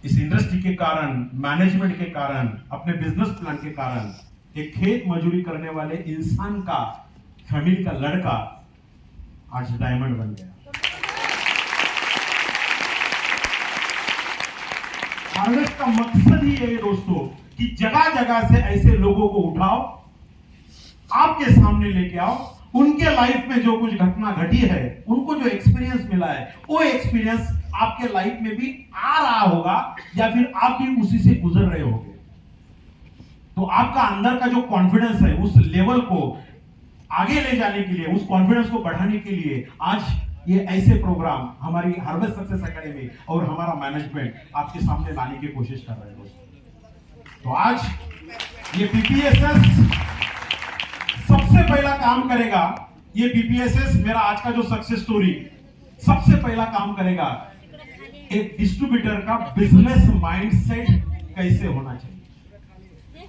इस इंडस्ट्री के कारण, मैनेजमेंट के कारण, अपने बिजनेस प्लान के कारण एक खेत मजदूरी करने वाले इंसान का, फैमिली का लड़का आज डायमंड बन गया। हार्वेस्ट का मकसद ही है दोस्तों कि जगह जगह से ऐसे लोगों को उठाओ, आपके सामने लेके आओ, उनके लाइफ में जो कुछ घटना घटी है, उनको जो एक्सपीरियंस मिला है, वो एक्सपीरियंस आपके लाइफ में भी आ रहा होगा या फिर आप भी उसी से गुजर रहे होंगे। तो आपका अंदर का जो कॉन्फिडेंस है, उस लेवल को आगे ले जाने के लिए, उस कॉन्फिडेंस को बढ़ाने के लिए आज ये ऐसे प्रोग्राम हमारी हार्वेस्ट सक्सेस एकेडमी और हमारा मैनेजमेंट आपके सामने लाने की कोशिश कर रहे हैं दोस्तों। तो आज ये पीपीएसएस सबसे पहला काम करेगा। ये पीपीएसएस मेरा आज का जो सक्सेस स्टोरी सबसे पहला काम करेगा, एक डिस्ट्रीब्यूटर का बिजनेस माइंडसेट कैसे होना चाहिए।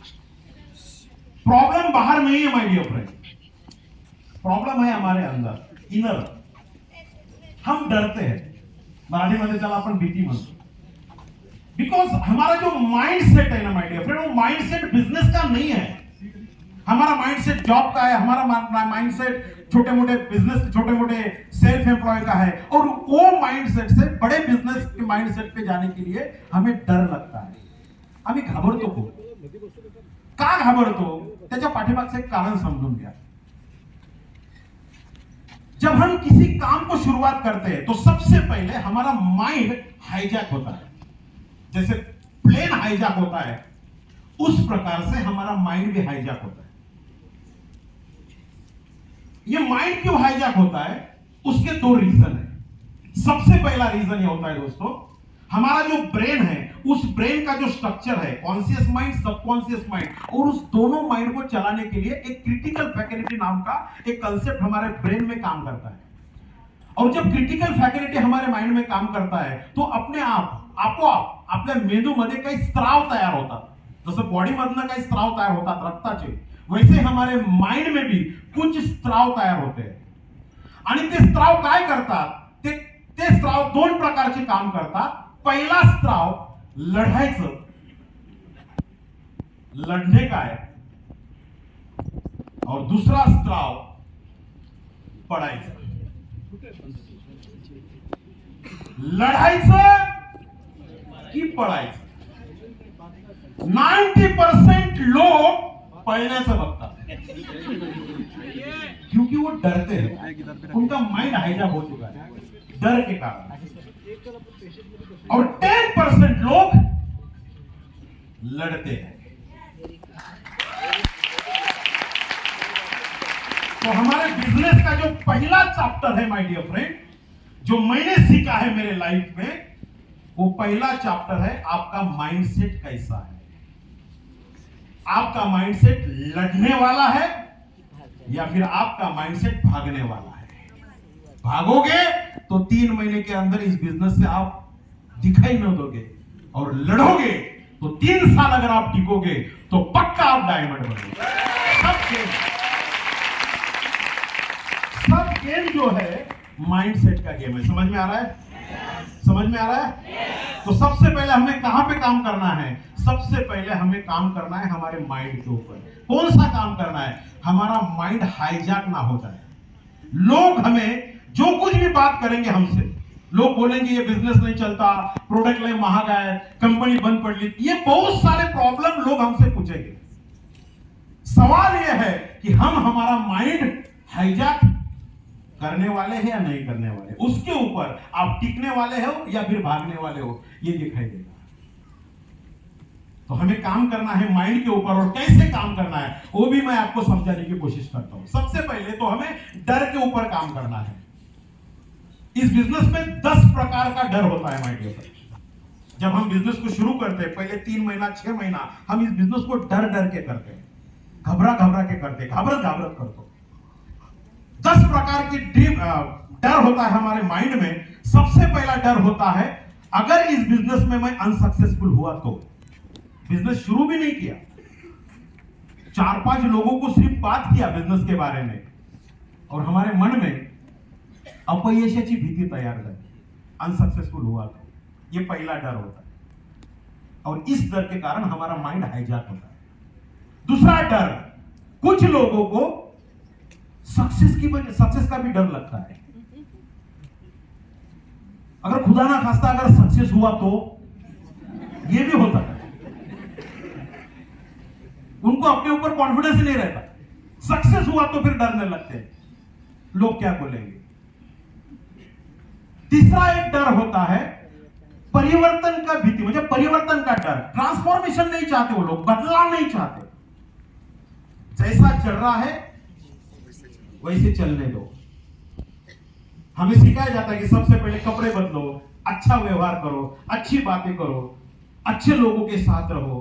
प्रॉब्लम बाहर नहीं है माय डियर फ्रेंड, प्रॉब्लम है हमारे अंदर, इनर। हम डरते हैं, मराठी मध्ये त्याला आपण भीती म्हणतो, बिकॉज हमारा जो माइंडसेट है ना माय डियर फ्रेंड, वो माइंडसेट बिजनेस का नहीं है। हमारा माइंडसेट जॉब का है, हमारा माइंडसेट छोटे मोटे बिजनेस, छोटे मोटे सेल्फ एम्प्लॉय का है, और वो माइंडसेट से बड़े बिजनेस के माइंडसेट पे जाने के लिए हमें डर लगता है। आम्ही घाबरतो को, का घाबरतो त्याच्या पाठीमागचं एक कारण समजून घ्या। जब हम किसी काम को शुरुआत करते हैं तो सबसे पहले हमारा माइंड हाईजैक होता है। जैसे प्लेन हाईजैक होता है, उस प्रकार से हमारा माइंड भी हाईजैक होता है। ये माइंड क्यों हाईजैक होता है, उसके दो रीजन है। सबसे पहला रीजन ये होता है दोस्तों, हमारा जो ब्रेन है, उस ब्रेन का जो स्ट्रक्चर है, कॉन्शियस माइंड, सबकॉन्शियस माइंड, और उस दोनों माइंड को चलाने के लिए एक क्रिटिकल फैकल्टी नाम का एक कंसेप्ट हमारे ब्रेन में काम करता है। और जब क्रिटिकल फैकल्टी हमारे माइंड में काम करता है तो अपने आप आपोआप आपल्या मेंदूमध्ये काही स्त्राव तयार होतात। जसं बॉडी मधनं काही स्त्राव तयार होतात रक्ताचे, वैसे हमारे माइंड में भी कुछ स्त्राव तयार होते हैं। आणि ते स्त्राव काय करतात, ते स्त्राव दोन प्रकारचे काम करतात। पहिला स्त्राव लढायचं, लढणे काय, और दूसरा स्त्राव पडायचं। लढायचं की पडायचं। 90% लोग पळण्याचं बघतात, क्योंकि वो डरते हैं, उनका माइंड हाईजैक हो चुका है डर के कारण। और 10% लोग लड़ते हैं। तो हमारे बिजनेस का जो पहला चैप्टर है माय डियर फ्रेंड, जो मैंने सीखा है मेरे लाइफ में, वो पहला चैप्टर है आपका माइंडसेट कैसा है। आपका माइंडसेट लड़ने वाला है या फिर आपका माइंडसेट भागने वाला है। भागोगे तो 3 महीने के अंदर इस बिजनेस से आप दिखाई न दोगे, और लड़ोगे तो 3 साल अगर आप टिकोगे तो पक्का आप डायमंड बनोगे। सब गेम जो है माइंडसेट का गेम है। समझ में आ रहा है? समझ में आ रहा है? तो सबसे पहले हमें कहां पे काम करना है? सबसे पहले हमें काम करना है हमारे माइंड के ऊपर। कौन सा काम करना है? हमारा माइंड हाईजैक ना हो जाए। लोग हमें जो कुछ भी बात करेंगे हमसे, लोग बोलेंगे ये बिजनेस नहीं चलता, प्रोडक्ट लय महाग है, कंपनी बंद पड़ली, ये बहुत सारे प्रॉब्लम लोग हमसे पूछेंगे। सवाल यह है कि हम हमारा माइंड हाईजैक करने वाले हैं या नहीं करने वाले, उसके ऊपर आप टिकने वाले हो या फिर भागने वाले हो, ये दिखाई देगा। तो हमें काम करना है माइंड के ऊपर, और कैसे काम करना है वो भी मैं आपको समझाने की कोशिश करता हूं। सबसे पहले तो हमें डर के ऊपर काम करना है। इस बिजनेस में 10 प्रकार का डर होता है माय डियर फ्रेंड। जब हम बिजनेस को शुरू करते हैं, पहले 3 महीना 6 महीना हम इस बिजनेस को डर डर के करते हैं, घबरा घबरा के करते हैं, घाबरत घाबरत करते। 10 प्रकार की डर होता है हमारे माइंड में। सबसे पहला डर होता है, अगर इस बिजनेस में मैं अनसक्सेसफुल हुआ तो। बिजनेस शुरू भी नहीं किया, 4-5 लोगों को सिर्फ बात किया बिजनेस के बारे में, और हमारे मन में अपयशाची भीति तैयार झाली, अनसक्सेसफुल हुआ तो। ये पहला डर होता है। और इस डर के कारण हमारा माइंड हाईजैक होता है। दूसरा डर, कुछ लोगों को सक्सेस का भी डर लगता है। अगर खुदा ना खास्ता अगर सक्सेस हुआ तो ये भी होता है, उनको अपने ऊपर कॉन्फिडेंस नहीं रहता। सक्सेस हुआ तो फिर डरने लगते हैं, लोग क्या बोलेंगे। तीसरा एक डर होता है परिवर्तन का भीति, मुझे परिवर्तन का डर। ट्रांसफॉर्मेशन नहीं चाहते वो लोग, बदलाव नहीं चाहते। जैसा चल रहा है वैसे चलने दो। हमें सिखाया जाता है कि सबसे पहले कपड़े बदलो, अच्छा व्यवहार करो, अच्छी बातें करो, अच्छे लोगों के साथ रहो।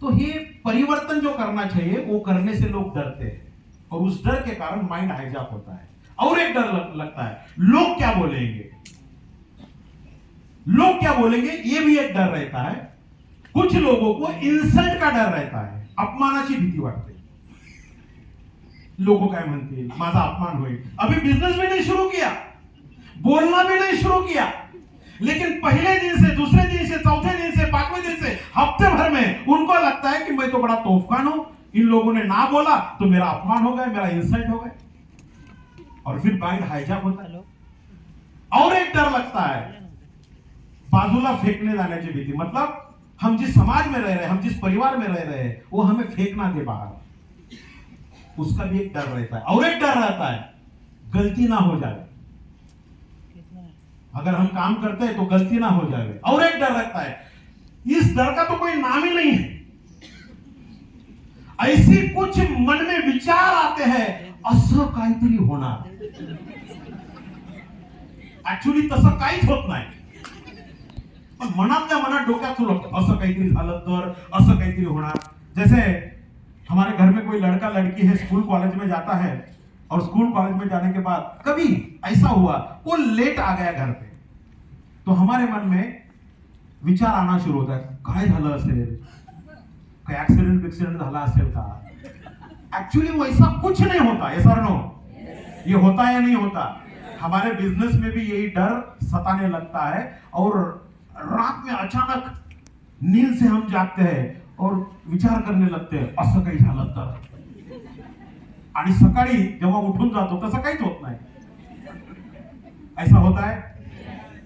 तो ये परिवर्तन जो करना चाहिए वो करने से लोग डरते हैं, और उस डर के कारण माइंड हाईजैक होता है। और एक डर लगता है, लोग क्या बोलेंगे, लोग क्या बोलेंगे, ये भी एक डर रहता है। कुछ लोगों को इंसल्ट का डर रहता है, अपमानाची भीती वाटते। लोगों काय म्हणतील, माझा अपमान होईल। अभी बिजनेस भी नहीं शुरू किया, बोलना भी नहीं शुरू किया, लेकिन पहले दिन से, दूसरे दिन से, चौथे दिन से, पांचवें दिन से, हफ्ते भर में उनको लगता है कि मैं तो बड़ा तोहफान हूं, इन लोगों ने ना बोला तो मेरा अपमान हो गया, मेरा इंसल्ट हो गया, और फिर माइंड हाईजैक होता है। और एक डर लगता है बाजूला फेंकने जाने की भीति। मतलब हम जिस समाज में रह रहे हैं, हम जिस परिवार में रह रहे हैं, वो हमें फेंकना दे बाहर, उसका भी एक डर रहता है। और एक डर रहता है गलती ना हो जाए, अगर हम काम करते हैं तो गलती ना हो जाए। और एक डर रहता है, इस डर का तो कोई नाम ही नहीं है। ऐसी कुछ मन में विचार आते हैं, असं काहीतरी होणार। ऍक्च्युअली तसं काहीच होत नाही, पण मनातल्या मनात डोक्यात सुरू होतं, असं काहीतरी झालं तर, असं काहीतरी होणार। जैसे हमारे घर में कोई लड़का लड़की है, स्कूल कॉलेज में जाता है, और स्कूल कॉलेज में जाने के बाद कभी ऐसा हुआ वो लेट आ गया घर पे, तो हमारे मन में विचार आना शुरू होता है, काय झालं असेल, काय एक्सीडेंट झाला असेल का। एक्चुअली वैसा कुछ नहीं होता, ये सर नो, ये होता या नहीं होता। हमारे बिजनेस में भी यही डर सताने लगता है, और रात में अचानक नींद से हम जागते हैं और विचार करने लगते हैं, असं काही झालं तर, आणि सकाळी जेव्हा उठून जातो तसं काहीच होत नाही। ऐसा होता है,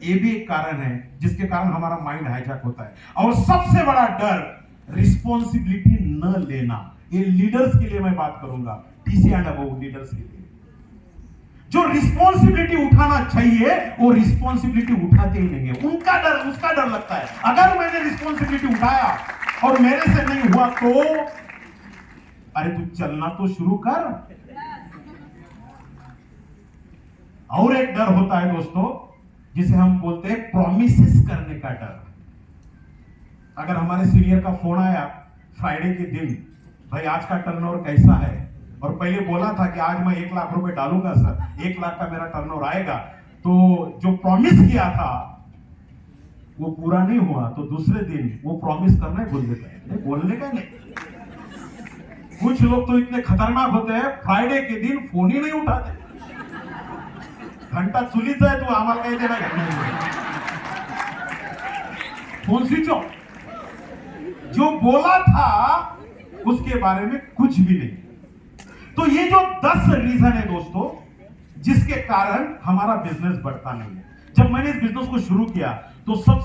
ये भी एक कारण है जिसके कारण हमारा माइंड हाईजैक होता है। और सबसे बड़ा डर रिस्पॉन्सिबिलिटी न लेना। ये लीडर्स के लिए मैं बात करूंगा, टीसी एंड अबव लीडर्स के लिए। जो रिस्पॉन्सिबिलिटी उठाना चाहिए वो रिस्पॉन्सिबिलिटी उठाते ही नहीं है, उनका डर, उसका डर लगता है, अगर मैंने रिस्पॉन्सिबिलिटी उठाया और मेरे से नहीं हुआ तो, अरे तू चलना तो शुरू कर। और एक डर होता है दोस्तों, जिसे हम बोलते हैं प्रॉमिसेस करने का डर। अगर हमारे सीनियर का फोन आया फ्राइडे के दिन, भाई आज का टर्नओवर कैसा है, और पहले बोला था कि आज मैं 1 लाख रुपए डालूंगा सर, 1 लाख का मेरा टर्नओवर आएगा, तो जो प्रॉमिस किया था वो पूरा नहीं हुआ, तो दूसरे दिन वो प्रॉमिस करना ही भूल देता है, बोलने का नहीं। कुछ लोग तो इतने खतरनाक होते हैं, फ्राइडे के दिन फोन ही नहीं उठाते, घंटा चुलीचा है, तू आम्हाला काही देना घ्या, फोन स्विच ऑफ। जो बोला था उसके बारे में कुछ भी नहीं। तो ये जो 10 रीजन है दोस्तों, जिसके कारण हमारा बिजनेस बढ़ता नहीं है। जब मैंने इस बिजनेस को शुरू किया तो सब